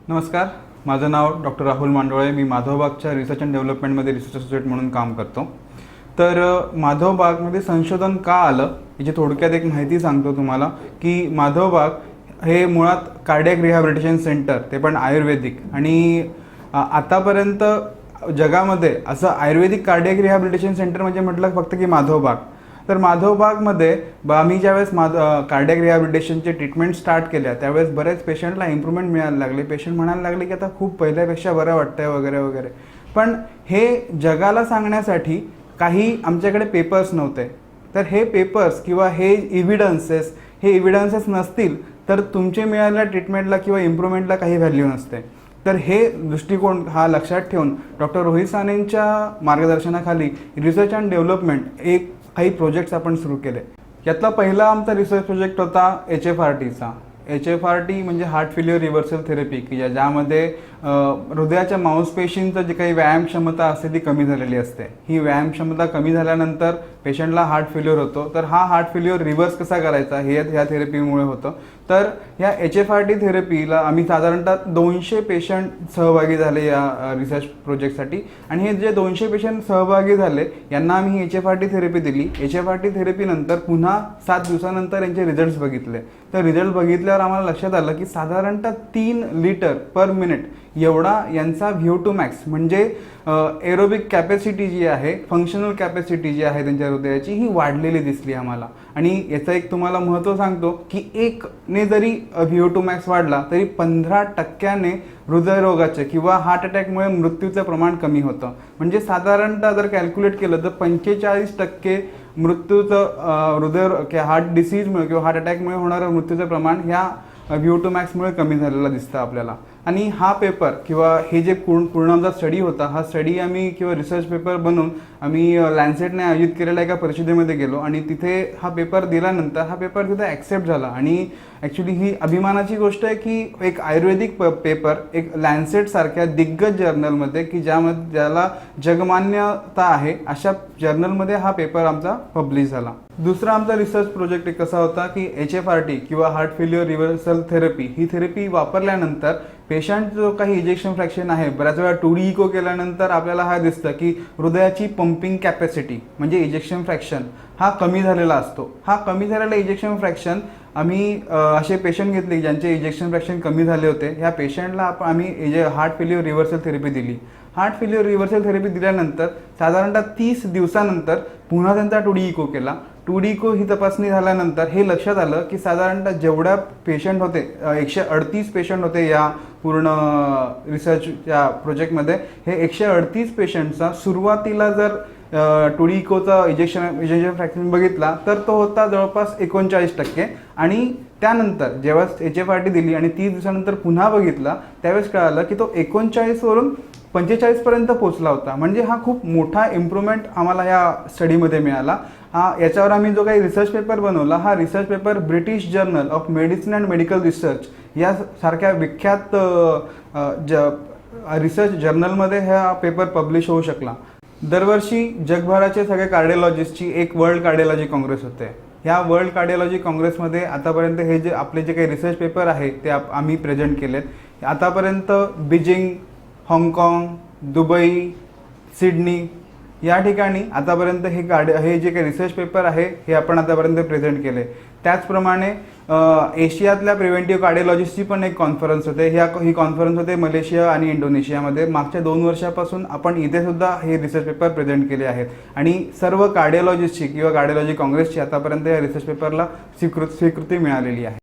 नमस्कार, माझं नाव डॉक्टर राहुल मांडोळे. मी माधवबागच्या रिसर्च अँड डेव्हलपमेंटमध्ये रिसर्च असोसिएट म्हणून काम करतो. तर माधवबागमध्ये संशोधन का आलं याची थोडक्यात एक माहिती सांगतो तुम्हाला की माधवबाग हे मुळात कार्डियक रिहॅबिलिटेशन सेंटर, ते पण आयुर्वेदिक, आणि आतापर्यंत जगामध्ये असं आयुर्वेदिक कार्डियक रिहॅबिलिटेशन सेंटर म्हणजे म्हटलं फक्त की माधवबाग. तर माधवबागमध्ये आम्ही ज्यावेळेस कार्डियक रिहॅबिलिटेशनचे ट्रीटमेंट स्टार्ट केल्या त्यावेळेस बरेच पेशंटला इम्प्रूव्हमेंट मिळायला लागले. पेशंट म्हणायला लागले की आता खूप पहिल्यापेक्षा बरं वाटतंय वगैरे वगैरे. पण हे जगाला सांगण्यासाठी काही आमच्याकडे पेपर्स नव्हते. तर हे पेपर्स किंवा हे इव्हिडन्सेस नसतील तर तुमचे मिळालेल्या ट्रीटमेंटला किंवा इम्प्रूव्हमेंटला काही व्हॅल्यू नसते. तर हे दृष्टिकोन हा लक्षात ठेवून डॉक्टर रोहित सानेंच्या मार्गदर्शनाखाली रिसर्च अँड डेव्हलपमेंट काही प्रोजेक्ट्स आपण सुरू केले. यातला पहिला आमचा रिसर्च प्रोजेक्ट होता HFRTचा. HFRT म्हणजे हार्ट फेल्युअर रिव्हर्सल थेरपी, की ज्यामध्ये हृदयाच्या मांसपेशींचं जे काही व्यायाम क्षमता असते ती कमी झालेली असते. ही व्यायाम क्षमता कमी झाल्यानंतर पेशंटला हार्ट फेल्युअर होतो. तर हा हार्ट फेल्युअर रिव्हर्स कसा करायचा हे ह्या थेरपीमुळे होतं. तर ह्या HFRT थेरपीला आम्ही साधारणतः 200 पेशंट सहभागी झाले या रिसर्च प्रोजेक्टसाठी. आणि हे जे 200 पेशंट सहभागी झाले यांना आम्ही HFRT थेरपी दिली. HFRT थेरपीनंतर पुन्हा 7 दिवसानंतर यांचे रिझल्ट्स बघितले. तर रिझल्ट बघितल्यावर आम्हाला लक्षात आलं की साधारणतः 3 लिटर पर मिनिट एवढा यांचा VO2 मॅक्स म्हणजे एरोबिक कॅपॅसिटी जी आहे, फंक्शनल कॅपॅसिटी जी आहे त्यांच्या हृदयाची, ही वाढलेली दिसली आम्हाला. आणि याचं एक तुम्हाला महत्त्व सांगतो की 1ने जरी VO2 मॅक्स वाढला तरी 15% हृदयरोगाचे किंवा हार्ट अटॅकमुळे मृत्यूचं प्रमाण कमी होतं. म्हणजे साधारणतः जर कॅल्क्युलेट केलं तर 45% मृत्यूचं हार्ट डिसीजमुळे किंवा हार्ट अटॅकमुळे होणारं मृत्यूचं प्रमाण ह्या VO2 मॅक्समुळे कमी झालेलं दिसतं आपल्याला. आणि हा पेपर किंवा हे जे पूर्ण आमचा स्टडी होता, हा स्टडी आम्ही किंवा रिसर्च पेपर बनवून आम्ही लॅन्सेटने आयोजित केलेल्या एका परिषदेमध्ये गेलो आणि तिथे हा पेपर दिल्यानंतर हा पेपर तिथे ॲक्सेप्ट झाला. आणि ॲक्च्युली ही अभिमानाची गोष्ट आहे की एक आयुर्वेदिक पेपर एक लॅन्सेटसारख्या दिग्गज जर्नलमध्ये, की ज्याला जगमान्यता आहे, अशा जर्नलमध्ये हा पेपर आमचा पब्लिश झाला. दुसरा आमचा रिसर्च प्रोजेक्ट एक कसा होता की HFRT किंवा हार्ट फेल्युअर रिव्हर्सल थेरपी ही थेरपी वापरल्यानंतर पेशंट जो काही इजेक्शन फ्रॅक्शन आहे, बऱ्याच वेळा 2D इको केल्यानंतर आपल्याला हा दिसतं की हृदयाची पंपिंग कॅपॅसिटी म्हणजे इजेक्शन फ्रॅक्शन हा कमी झालेला असतो. हा कमी झालेला इजेक्शन फ्रॅक्शन आम्ही असे पेशंट घेतले ज्यांचे इजेक्शन फ्रॅक्शन कमी झाले होते. ह्या पेशंटला आम्ही हार्ट फेल्युअर रिव्हर्सल थेरपी दिली. हार्ट फेल्युअर रिव्हर्सल थेरपी दिल्यानंतर साधारणतः 30 दिवसानंतर पुन्हा त्यांचा 2D इको केला. 2D इको ही तपासणी झाल्यानंतर हे लक्षात आलं की साधारणतः जेवढ्या पेशंट होते, 138 पेशंट होते या पूर्ण रिसर्चच्या प्रोजेक्टमध्ये, हे 138 पेशंटचा सुरुवातीला जर 2D इकोचा इजेक्शन फ्रॅक्शन बघितला तर तो होता जवळपास 39%. आणि त्यानंतर जेव्हा HFRT दिली आणि 30 दिवसानंतर पुन्हा बघितला त्यावेळेस कळालं की तो 39 वरून 45 पर्यंत पोहोचला होता. म्हणजे हा खूप मोठा इम्प्रूव्हमेंट आम्हाला या स्टडीमध्ये मिळाला. याच्यावर आम्ही जो काही रिसर्च पेपर बनवला, हा research paper British journal of medicine and medical research यासारख्या विख्यात रिसर्च जर्नलमध्ये हा पेपर पब्लिश होऊ शकला. दरवर्षी जगभराचे सगळे कार्डिओलॉजिस्टची एक वर्ल्ड कार्डिओलॉजी काँग्रेस होते. ह्या वर्ल्ड कार्डिओलॉजी काँग्रेसमध्ये आतापर्यंत हे जे आपले जे काही रिसर्च पेपर आहे ते आम्ही प्रेझेंट केलेत. आतापर्यंत बीजिंग, हाँगकाँग, दुबई, सिडनी या ठिकाणी आतापर्यंत हे जे काही रिसर्च पेपर आहे हे आपण आतापर्यंत प्रेझेंट केले. त्याचप्रमाणे एशियातल्या प्रिव्हेंटिव्ह कार्डिओलॉजिस्टची पण एक कॉन्फरन्स होते. ही कॉन्फरन्स होते मलेशिया आणि इंडोनेशियामध्ये. मागच्या 2 वर्षापासून आपण इथे सुद्धा हे रिसर्च पेपर प्रेझेंट केले आहेत. आणि सर्व कार्डिओलॉजिस्टची किंवा कार्डिओलॉजी काँग्रेसची आतापर्यंत या रिसर्च पेपरला स्वीकृती मिळालेली आहे.